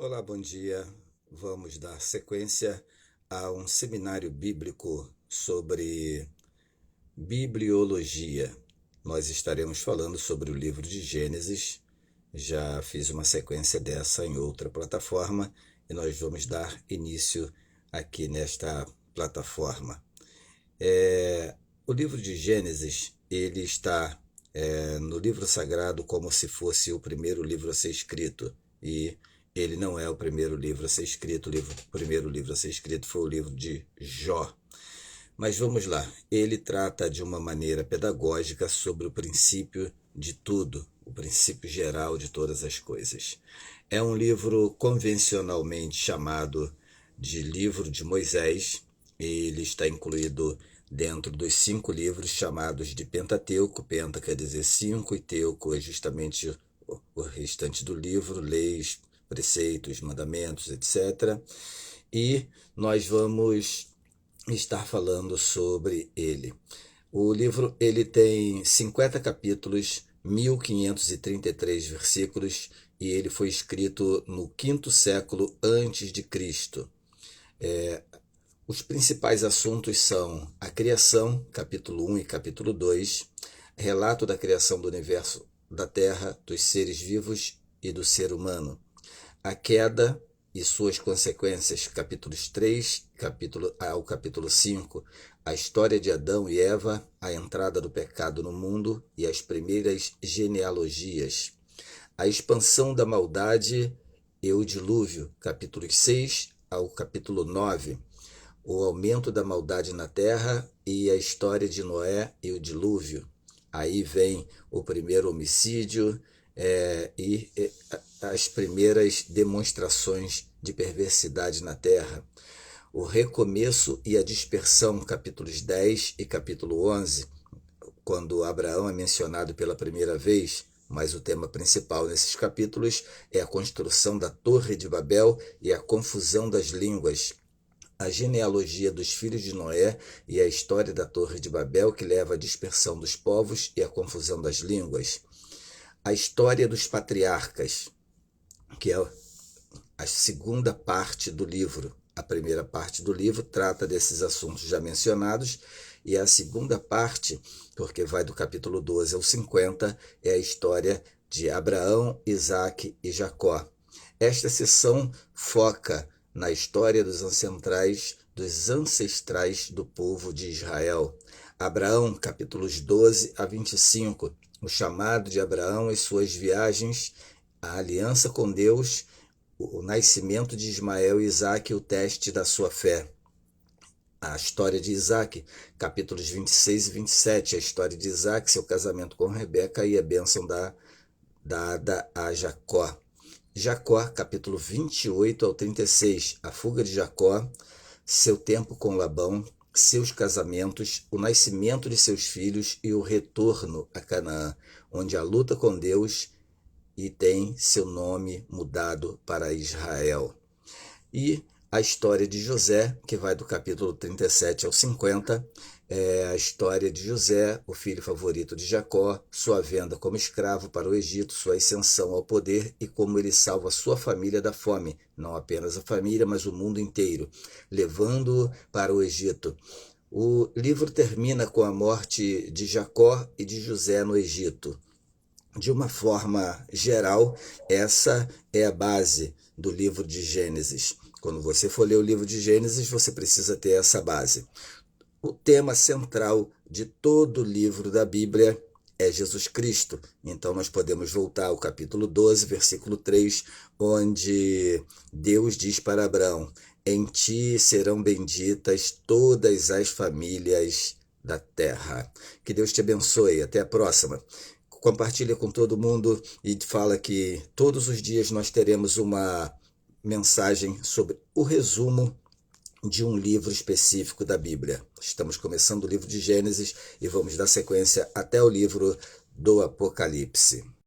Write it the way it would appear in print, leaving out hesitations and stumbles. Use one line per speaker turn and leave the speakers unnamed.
Olá, bom dia. Vamos dar sequência a um seminário bíblico sobre bibliologia. Nós estaremos falando sobre o livro de Gênesis. Já fiz uma sequência dessa em outra plataforma e nós vamos dar início aqui nesta plataforma. O livro de Gênesis, ele está no livro sagrado como se fosse o primeiro livro a ser escrito, e ele não é o primeiro livro a ser escrito. O primeiro livro a ser escrito foi o livro de Jó. Mas vamos lá, ele trata de uma maneira pedagógica sobre o princípio de tudo, o princípio geral de todas as coisas. É um livro convencionalmente chamado de livro de Moisés. Ele está incluído dentro dos 5 livros chamados de Pentateuco. Penta quer dizer 5 e teuco é justamente o restante do livro, leis, preceitos, mandamentos, etc. E nós vamos estar falando sobre ele. O livro ele tem 50 capítulos, 1533 versículos, e ele foi escrito no 5º século antes de Cristo. Os principais assuntos são a criação, capítulo 1 e capítulo 2, relato da criação do universo, da terra, dos seres vivos e do ser humano, a queda e suas consequências, capítulos 3 ao capítulo 5, a história de Adão e Eva, a entrada do pecado no mundo e as primeiras genealogias, a expansão da maldade e o dilúvio, capítulos 6 ao capítulo 9, o aumento da maldade na terra e a história de Noé e o dilúvio. Aí vem o primeiro homicídio e as primeiras demonstrações de perversidade na terra. O recomeço e a dispersão, capítulos 10 e capítulo 11, quando Abraão é mencionado pela primeira vez, mas o tema principal nesses capítulos é a construção da Torre de Babel e a confusão das línguas. A genealogia dos filhos de Noé e a história da Torre de Babel, que leva à dispersão dos povos e à confusão das línguas. A história dos patriarcas, que é a segunda parte do livro. A primeira parte do livro trata desses assuntos já mencionados, e a segunda parte, porque vai do capítulo 12 ao 50, é a história de Abraão, Isaque e Jacó. Esta seção foca na história dos ancestrais do povo de Israel. Abraão, capítulos 12 a 25, o chamado de Abraão e suas viagens, a aliança com Deus, o nascimento de Ismael e Isaque, o teste da sua fé. A história de Isaque, capítulos 26 e 27, a história de Isaque, seu casamento com Rebeca e a bênção dada a Jacó. Jacó, capítulo 28 ao 36, a fuga de Jacó, seu tempo com Labão, seus casamentos, o nascimento de seus filhos e o retorno a Canaã, onde a luta com Deus e tem seu nome mudado para Israel. E a história de José, que vai do capítulo 37 ao 50, é a história de José, o filho favorito de Jacó, sua venda como escravo para o Egito, sua ascensão ao poder e como ele salva sua família da fome, não apenas a família, mas o mundo inteiro, levando-o para o Egito. O livro termina com a morte de Jacó e de José no Egito. De uma forma geral, essa é a base do livro de Gênesis. Quando você for ler o livro de Gênesis, você precisa ter essa base. O tema central de todo o livro da Bíblia é Jesus Cristo. Então nós podemos voltar ao capítulo 12, versículo 3, onde Deus diz para Abraão: em ti serão benditas todas as famílias da terra. Que Deus te abençoe. Até a próxima. Compartilha com todo mundo e fala que todos os dias nós teremos uma mensagem sobre o resumo de um livro específico da Bíblia. Estamos começando o livro de Gênesis e vamos dar sequência até o livro do Apocalipse.